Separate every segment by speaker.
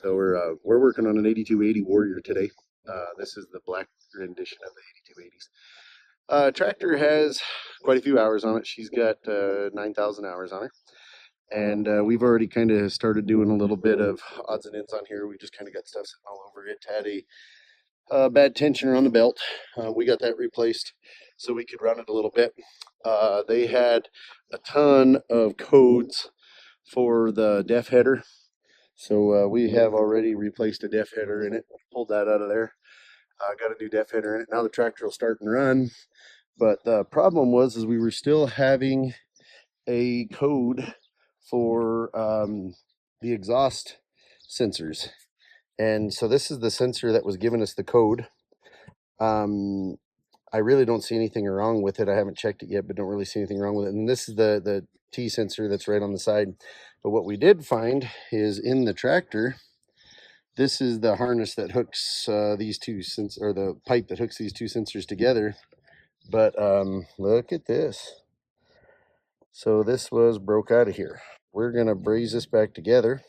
Speaker 1: So we're working on an 8280 Warrior today. This is the black rendition of the 8280s. Tractor has quite a few hours on it. She's got 9,000 hours on her. And we've already kind of started doing a little bit of odds and ends on here. We just kind of got stuff sitting all over it. Had a bad tensioner on the belt. We got that replaced so we could run it a little bit. They had a ton of codes for the def header. So we have already replaced a def header in it, pulled that out of there. Got a new def header in it. Now the tractor will start and run. But the problem was we were still having a code for the exhaust sensors. And so this is the sensor that was giving us the code. I really don't see anything wrong with it. I haven't checked it yet, but don't really see anything wrong with it. And this is the T sensor that's right on the side. But what we did find is in the tractor, this is the harness that hooks these two sensors, or the pipe that hooks these two sensors together. But look at this. So this was broke out of here. We're gonna braze this back together,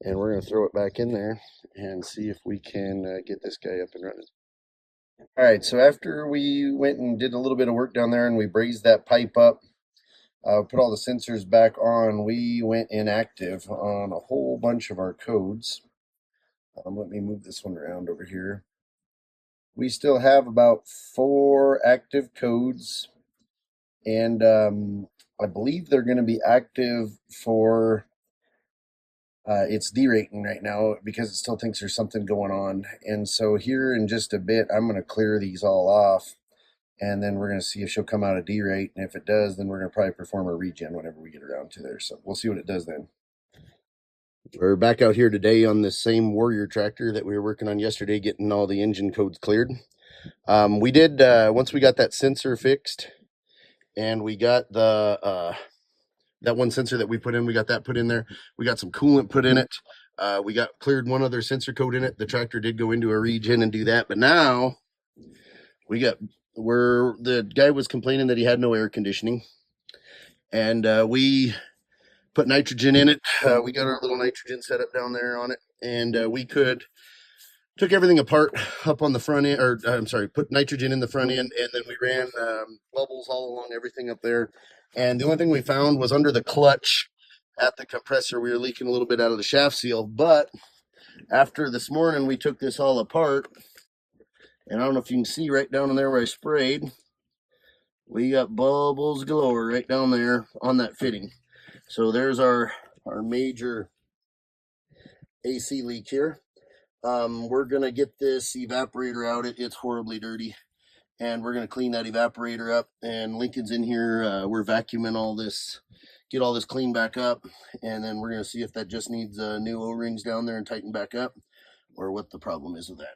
Speaker 1: and we're gonna throw it back in there and see if we can get this guy up and running. All right, so after we went and did a little bit of work down there and we brazed that pipe up, put all the sensors back on, we went inactive on a whole bunch of our codes. Let me move this one around over here. We still have about 4 active codes, and I believe they're going to be active for it's derating right now because it still thinks there's something going on. And so here in just a bit, I'm going to clear these all off, and then we're going to see if she'll come out of derate. And if it does, then we're going to probably perform a regen whenever we get around to there. So we'll see what it does then. We're back out here today on this same Warrior tractor that we were working on yesterday, getting all the engine codes cleared. We did, once we got that sensor fixed, and we got the that one sensor that we put in, we got that put in there. We got some coolant put in it. We got cleared one other sensor code in it. The tractor did go into a regen and do that. But now we got where the guy was complaining that he had no air conditioning, and we put nitrogen in it. We got our little nitrogen setup down there on it, and we took everything apart up on the front end, or I'm sorry, put nitrogen in the front end, and then we ran bubbles all along everything up there. And the only thing we found was under the clutch at the compressor, we were leaking a little bit out of the shaft seal. But after this morning, we took this all apart, and I don't know if you can see right down in there where I sprayed, we got bubbles galore right down there on that fitting. So there's our major AC leak here. We're gonna get this evaporator out. It's horribly dirty, and we're gonna clean that evaporator up. And Lincoln's in here. We're vacuuming all this, get all this cleaned back up, and then we're gonna see if that just needs new O-rings down there and tighten back up, or what the problem is with that.